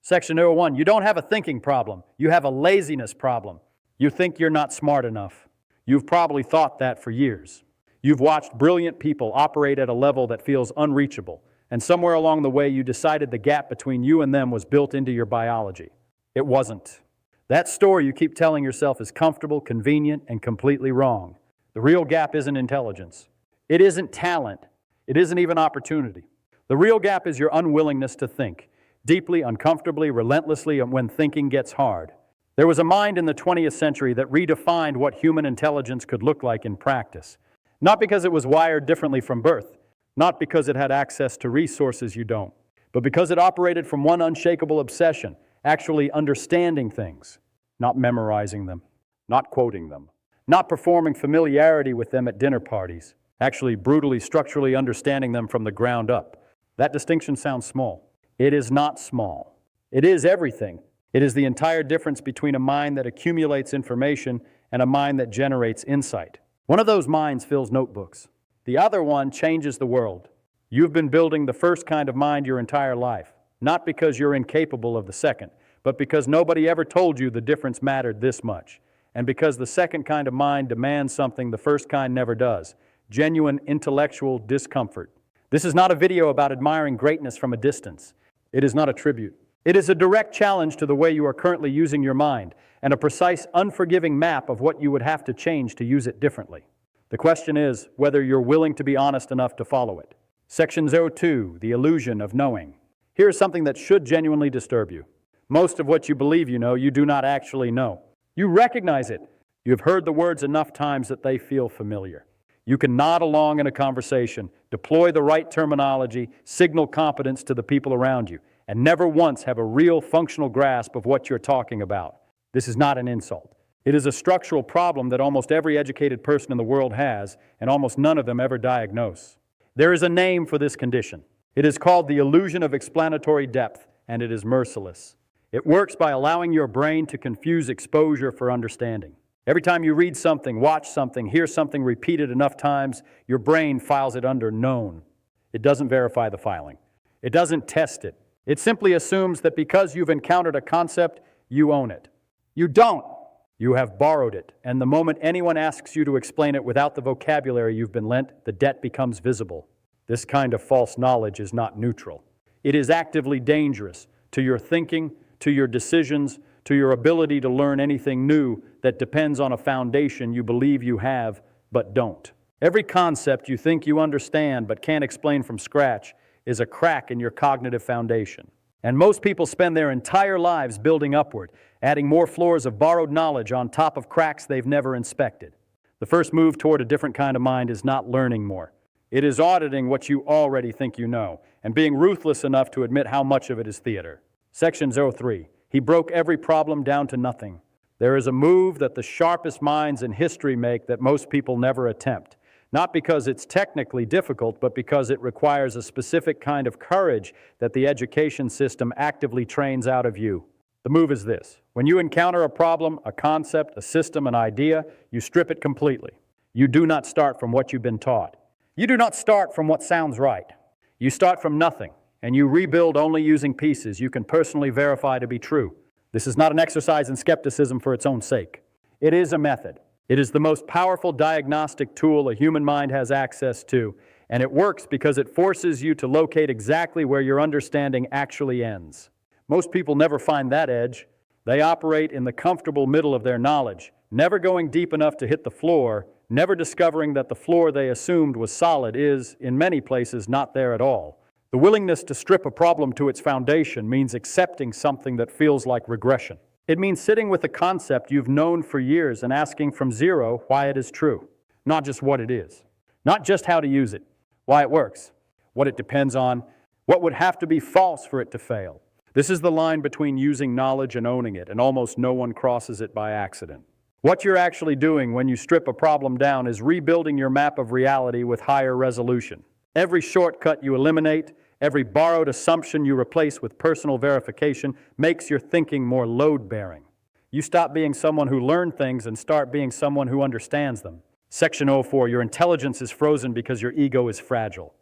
Section 01, you don't have a thinking problem. You have a laziness problem. You think you're not smart enough. You've probably thought that for years. You've watched brilliant people operate at a level that feels unreachable, and somewhere along the way you decided the gap between you and them was built into your biology. It wasn't. That story you keep telling yourself is comfortable, convenient, and completely wrong. The real gap isn't intelligence. It isn't talent. It isn't even opportunity. The real gap is your unwillingness to think, deeply, uncomfortably, relentlessly, when thinking gets hard. There was a mind in the 20th century that redefined what human intelligence could look like in practice. Not because it was wired differently from birth, not because it had access to resources you don't, but because it operated from one unshakable obsession, actually understanding things, not memorizing them, not quoting them, not performing familiarity with them at dinner parties, actually brutally, structurally understanding them from the ground up. That distinction sounds small. It is not small. It is everything. It is the entire difference between a mind that accumulates information and a mind that generates insight. One of those minds fills notebooks. The other one changes the world. You've been building the first kind of mind your entire life, not because you're incapable of the second, but because nobody ever told you the difference mattered this much, and because the second kind of mind demands something the first kind never does: genuine intellectual discomfort. This is not a video about admiring greatness from a distance. It is not a tribute. It is a direct challenge to the way you are currently using your mind, and a precise, unforgiving map of what you would have to change to use it differently. The question is whether you're willing to be honest enough to follow it. Section 02, the illusion of knowing. Here's something that should genuinely disturb you. Most of what you believe you know, you do not actually know. You recognize it. You've heard the words enough times that they feel familiar. You can nod along in a conversation, deploy the right terminology, signal competence to the people around you, and never once have a real functional grasp of what you're talking about. This is not an insult. It is a structural problem that almost every educated person in the world has, and almost none of them ever diagnose. There is a name for this condition. It is called the illusion of explanatory depth, and it is merciless. It works by allowing your brain to confuse exposure for understanding. Every time you read something, watch something, hear something repeated enough times, your brain files it under known. It doesn't verify the filing. It doesn't test it. It simply assumes that because you've encountered a concept, you own it. You don't. You have borrowed it, and the moment anyone asks you to explain it without the vocabulary you've been lent, the debt becomes visible. This kind of false knowledge is not neutral. It is actively dangerous to your thinking, to your decisions, to your ability to learn anything new that depends on a foundation you believe you have but don't. Every concept you think you understand but can't explain from scratch is a crack in your cognitive foundation. And most people spend their entire lives building upward, adding more floors of borrowed knowledge on top of cracks they've never inspected. The first move toward a different kind of mind is not learning more. It is auditing what you already think you know, and being ruthless enough to admit how much of it is theater. Section 03. He broke every problem down to nothing. There is a move that the sharpest minds in history make that most people never attempt. Not because it's technically difficult, but because it requires a specific kind of courage that the education system actively trains out of you. The move is this. When you encounter a problem, a concept, a system, an idea, you strip it completely. You do not start from what you've been taught. You do not start from what sounds right. You start from nothing, and you rebuild only using pieces you can personally verify to be true. This is not an exercise in skepticism for its own sake. It is a method. It is the most powerful diagnostic tool a human mind has access to, and it works because it forces you to locate exactly where your understanding actually ends. Most people never find that edge. They operate in the comfortable middle of their knowledge, never going deep enough to hit the floor, never discovering that the floor they assumed was solid is, in many places, not there at all. The willingness to strip a problem to its foundation means accepting something that feels like regression. It means sitting with a concept you've known for years and asking from zero why it is true. Not just what it is. Not just how to use it. Why it works. What it depends on. What would have to be false for it to fail. This is the line between using knowledge and owning it, and almost no one crosses it by accident. What you're actually doing when you strip a problem down is rebuilding your map of reality with higher resolution. Every shortcut you eliminate, every borrowed assumption you replace with personal verification makes your thinking more load-bearing. You stop being someone who learned things and start being someone who understands them. Section 04, your intelligence is frozen because your ego is fragile.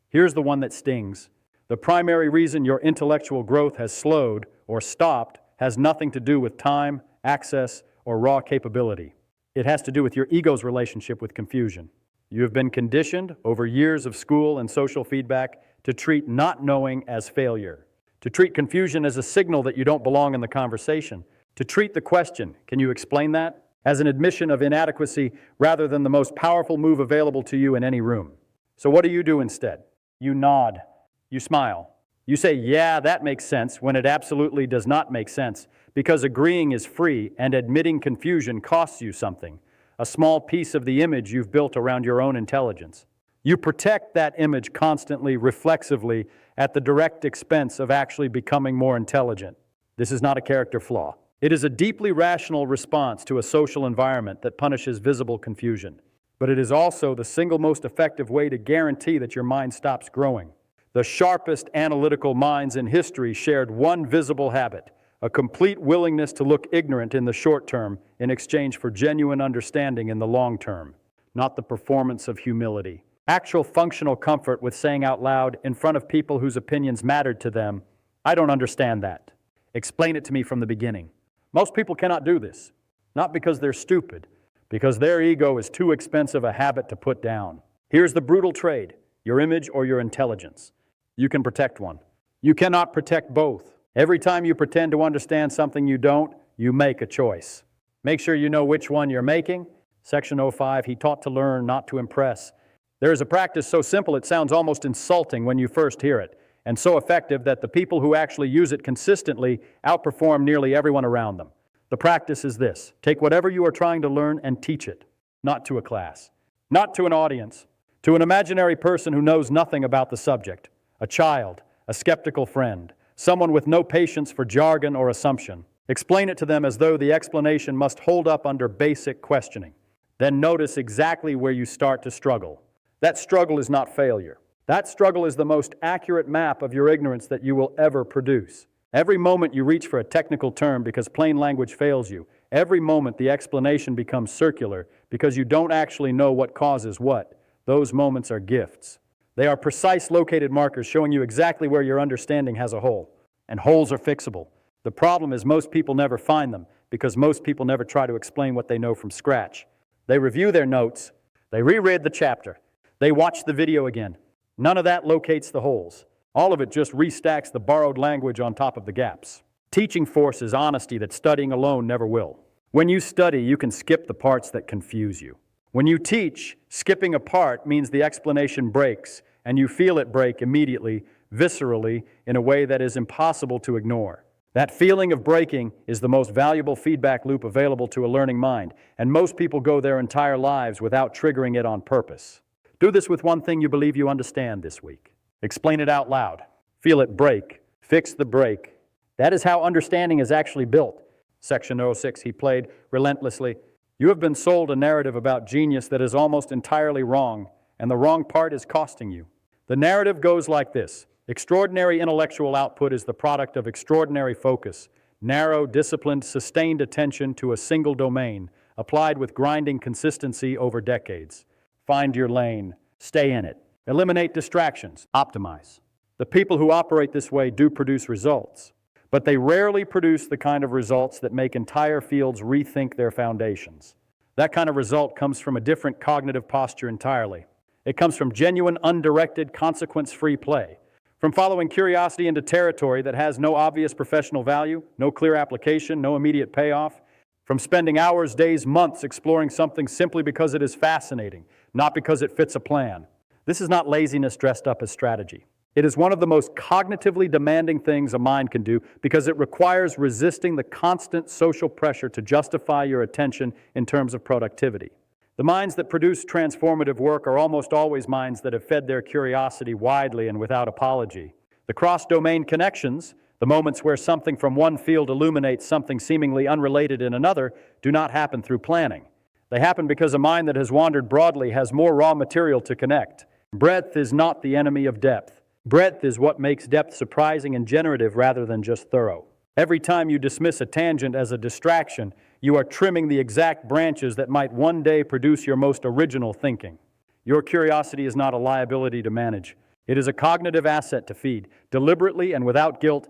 Here's the one that stings. The primary reason your intellectual growth has slowed, or stopped has nothing to do with time, access, or raw capability. It has to do with your ego's relationship with confusion. You have been conditioned over years of school and social feedback to treat not knowing as failure, to treat confusion as a signal that you don't belong in the conversation, to treat the question, "Can you explain that?" as an admission of inadequacy rather than the most powerful move available to you in any room. So what do you do instead? You nod. You smile. You say, "Yeah, that makes sense," when it absolutely does not make sense, because agreeing is free and admitting confusion costs you something, a small piece of the image you've built around your own intelligence. You protect that image constantly, reflexively, at the direct expense of actually becoming more intelligent. This is not a character flaw. It is a deeply rational response to a social environment that punishes visible confusion. But it is also the single most effective way to guarantee that your mind stops growing. The sharpest analytical minds in history shared one visible habit: a complete willingness to look ignorant in the short term in exchange for genuine understanding in the long term, not the performance of humility. Actual functional comfort with saying out loud in front of people whose opinions mattered to them, "I don't understand that. Explain it to me from the beginning." Most people cannot do this, not because they're stupid, because their ego is too expensive a habit to put down. Here's the brutal trade: your image or your intelligence. You can protect one. You cannot protect both. Every time you pretend to understand something you don't, you make a choice. Make sure you know which one you're making. Section 05, he taught to learn, not to impress. There is a practice so simple it sounds almost insulting when you first hear it, and so effective that the people who actually use it consistently outperform nearly everyone around them. The practice is this: take whatever you are trying to learn and teach it, not to a class, not to an audience, to an imaginary person who knows nothing about the subject, a child, a skeptical friend, someone with no patience for jargon or assumption. Explain it to them as though the explanation must hold up under basic questioning. Then notice exactly where you start to struggle. That struggle is not failure. That struggle is the most accurate map of your ignorance that you will ever produce. Every moment you reach for a technical term because plain language fails you, every moment the explanation becomes circular because you don't actually know what causes what, those moments are gifts. They are precise located markers showing you exactly where your understanding has a hole. And holes are fixable. The problem is most people never find them because most people never try to explain what they know from scratch. They review their notes, they reread the chapter, they watch the video again. None of that locates the holes. All of it just restacks the borrowed language on top of the gaps. Teaching forces honesty that studying alone never will. When you study, you can skip the parts that confuse you. When you teach, skipping a part means the explanation breaks, and you feel it break immediately, viscerally, in a way that is impossible to ignore. That feeling of breaking is the most valuable feedback loop available to a learning mind, and most people go their entire lives without triggering it on purpose. Do this with one thing you believe you understand this week. Explain it out loud. Feel it break. Fix the break. That is how understanding is actually built. Section 06, he played relentlessly. You have been sold a narrative about genius that is almost entirely wrong, and the wrong part is costing you. The narrative goes like this: extraordinary intellectual output is the product of extraordinary focus, narrow, disciplined, sustained attention to a single domain, applied with grinding consistency over decades. Find your lane. Stay in it. Eliminate distractions. Optimize. The people who operate this way do produce results, but they rarely produce the kind of results that make entire fields rethink their foundations. That kind of result comes from a different cognitive posture entirely. It comes from genuine, undirected, consequence-free play, from following curiosity into territory that has no obvious professional value, no clear application, no immediate payoff, from spending hours, days, months exploring something simply because it is fascinating, not because it fits a plan. This is not laziness dressed up as strategy. It is one of the most cognitively demanding things a mind can do because it requires resisting the constant social pressure to justify your attention in terms of productivity. The minds that produce transformative work are almost always minds that have fed their curiosity widely and without apology. The cross-domain connections, the moments where something from one field illuminates something seemingly unrelated in another, do not happen through planning. They happen because a mind that has wandered broadly has more raw material to connect. Breadth is not the enemy of depth. Breadth is what makes depth surprising and generative rather than just thorough. Every time you dismiss a tangent as a distraction, you are trimming the exact branches that might one day produce your most original thinking. Your curiosity is not a liability to manage. It is a cognitive asset to feed, deliberately and without guilt,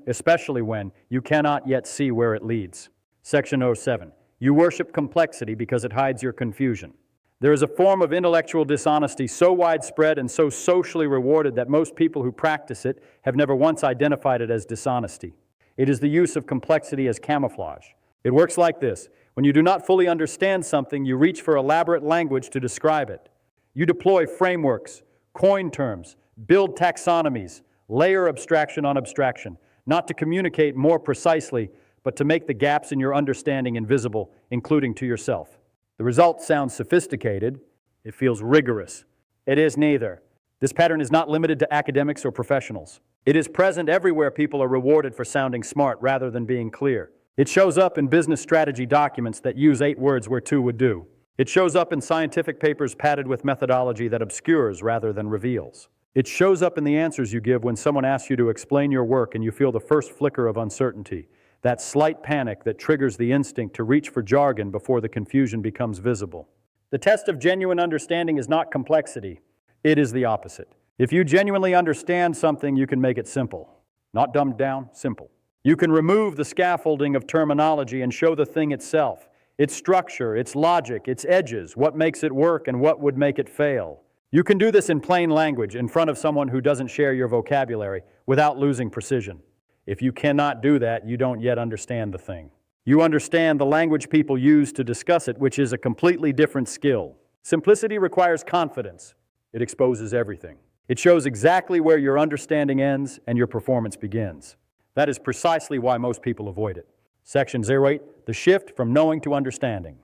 especially when, you cannot yet see where it leads. Section 07. You worship complexity because it hides your confusion. There is a form of intellectual dishonesty so widespread and so socially rewarded that most people who practice it have never once identified it as dishonesty. It is the use of complexity as camouflage. It works like this. When you do not fully understand something, you reach for elaborate language to describe it. You deploy frameworks, coin terms, build taxonomies, layer abstraction on abstraction, not to communicate more precisely, but to make the gaps in your understanding invisible, including to yourself. The result sounds sophisticated. It feels rigorous. It is neither. This pattern is not limited to academics or professionals. It is present everywhere people are rewarded for sounding smart rather than being clear. It shows up in business strategy documents that use 8 words where 2 would do. It shows up in scientific papers padded with methodology that obscures rather than reveals. It shows up in the answers you give when someone asks you to explain your work and you feel the first flicker of uncertainty, that slight panic that triggers the instinct to reach for jargon before the confusion becomes visible. The test of genuine understanding is not complexity. It is the opposite. If you genuinely understand something, you can make it simple. Not dumbed down, simple. You can remove the scaffolding of terminology and show the thing itself, its structure, its logic, its edges, what makes it work and what would make it fail. You can do this in plain language in front of someone who doesn't share your vocabulary without losing precision. If you cannot do that, you don't yet understand the thing. You understand the language people use to discuss it, which is a completely different skill. Simplicity requires confidence. It exposes everything. It shows exactly where your understanding ends and your performance begins. That is precisely why most people avoid it. Section 08, the shift from knowing to understanding.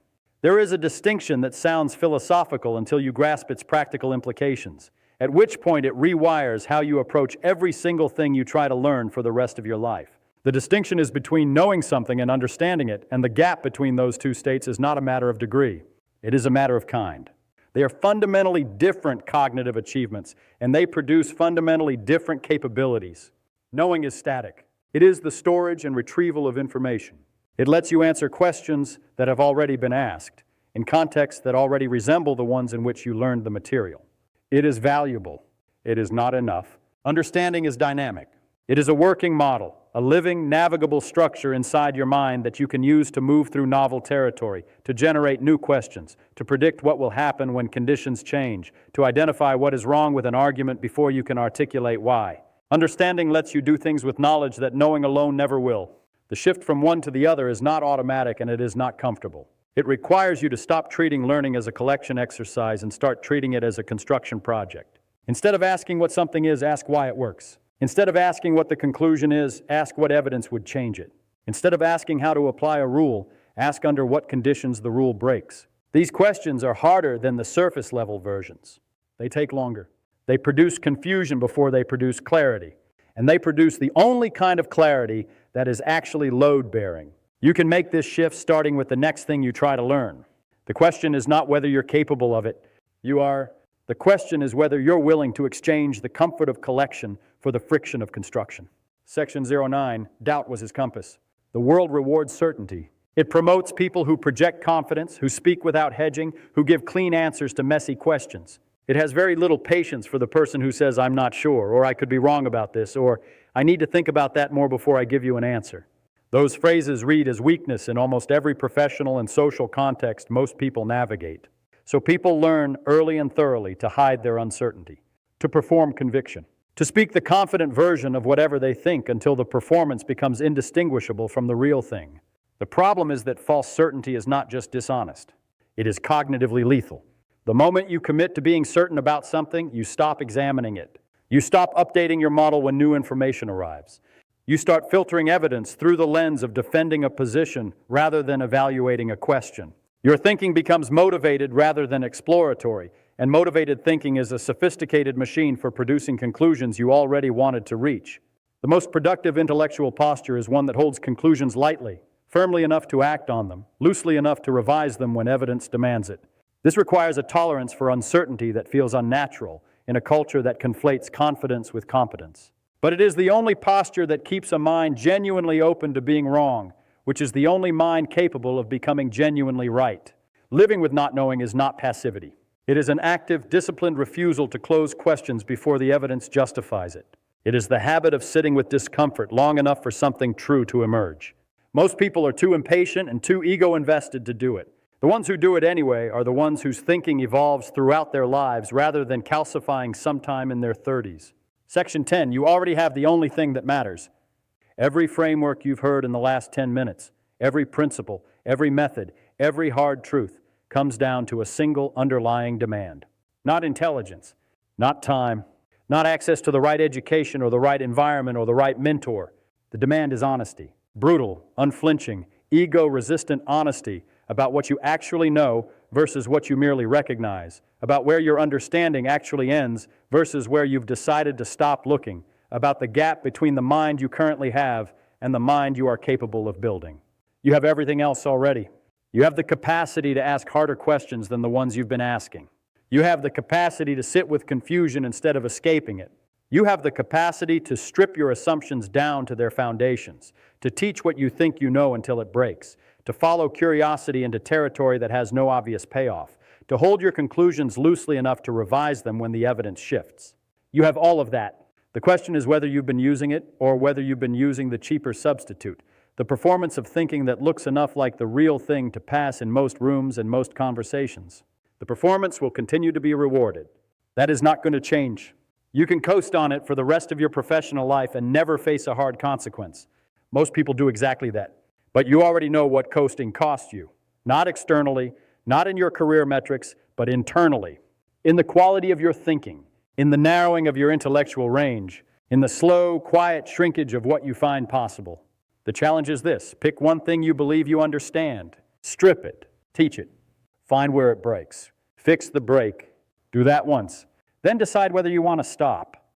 There is a distinction that sounds philosophical until you grasp its practical implications, at which point it rewires how you approach every single thing you try to learn for the rest of your life. The distinction is between knowing something and understanding it, and the gap between those two states is not a matter of degree. It is a matter of kind. They are fundamentally different cognitive achievements, and they produce fundamentally different capabilities. Knowing is static. It is the storage and retrieval of information. It lets you answer questions that have already been asked, in contexts that already resemble the ones in which you learned the material. It is valuable. It is not enough. Understanding is dynamic. It is a working model, a living, navigable structure inside your mind that you can use to move through novel territory, to generate new questions, to predict what will happen when conditions change, to identify what is wrong with an argument before you can articulate why. Understanding lets you do things with knowledge that knowing alone never will. The shift from one to the other is not automatic and it is not comfortable. It requires you to stop treating learning as a collection exercise and start treating it as a construction project. Instead of asking what something is, ask why it works. Instead of asking what the conclusion is, ask what evidence would change it. Instead of asking how to apply a rule, ask under what conditions the rule breaks. These questions are harder than the surface level versions. They take longer. They produce confusion before they produce clarity. And they produce the only kind of clarity that is actually load-bearing. You can make this shift starting with the next thing you try to learn. The question is not whether you're capable of it. The question is whether you're willing to exchange the comfort of collection for the friction of construction. Section 09, doubt was his compass. The world rewards certainty. It promotes people who project confidence, who speak without hedging, who give clean answers to messy questions. It has very little patience for the person who says, I'm not sure, or I could be wrong about this, or I need to think about that more before I give you an answer. Those phrases read as weakness in almost every professional and social context most people navigate. So people learn early and thoroughly to hide their uncertainty, to perform conviction, to speak the confident version of whatever they think until the performance becomes indistinguishable from the real thing. The problem is that false certainty is not just dishonest. It is cognitively lethal. The moment you commit to being certain about something, you stop examining it. You stop updating your model when new information arrives. You start filtering evidence through the lens of defending a position rather than evaluating a question. Your thinking becomes motivated rather than exploratory, and motivated thinking is a sophisticated machine for producing conclusions you already wanted to reach. The most productive intellectual posture is one that holds conclusions lightly, firmly enough to act on them, loosely enough to revise them when evidence demands it. This requires a tolerance for uncertainty that feels unnatural in a culture that conflates confidence with competence. But it is the only posture that keeps a mind genuinely open to being wrong, which is the only mind capable of becoming genuinely right. Living with not knowing is not passivity. It is an active, disciplined refusal to close questions before the evidence justifies it. It is the habit of sitting with discomfort long enough for something true to emerge. Most people are too impatient and too ego-invested to do it. The ones who do it anyway are the ones whose thinking evolves throughout their lives rather than calcifying sometime in their 30s. Section 10, you already have the only thing that matters. Every framework you've heard in the last 10 minutes, every principle, every method, every hard truth comes down to a single underlying demand. Not intelligence, not time, not access to the right education or the right environment or the right mentor. The demand is honesty. Brutal, unflinching, ego-resistant honesty about what you actually know versus what you merely recognize, about where your understanding actually ends versus where you've decided to stop looking, about the gap between the mind you currently have and the mind you are capable of building. You have everything else already. You have the capacity to ask harder questions than the ones you've been asking. You have the capacity to sit with confusion instead of escaping it. You have the capacity to strip your assumptions down to their foundations, to teach what you think you know until it breaks, to follow curiosity into territory that has no obvious payoff, to hold your conclusions loosely enough to revise them when the evidence shifts. You have all of that. The question is whether you've been using it or whether you've been using the cheaper substitute, the performance of thinking that looks enough like the real thing to pass in most rooms and most conversations. The performance will continue to be rewarded. That is not going to change. You can coast on it for the rest of your professional life and never face a hard consequence. Most people do exactly that. But you already know what coasting costs you. Not externally, not in your career metrics, but internally. In the quality of your thinking, in the narrowing of your intellectual range, in the slow, quiet shrinkage of what you find possible. The challenge is this: pick one thing you believe you understand, strip it, teach it, find where it breaks, fix the break, do that once, then decide whether you want to stop.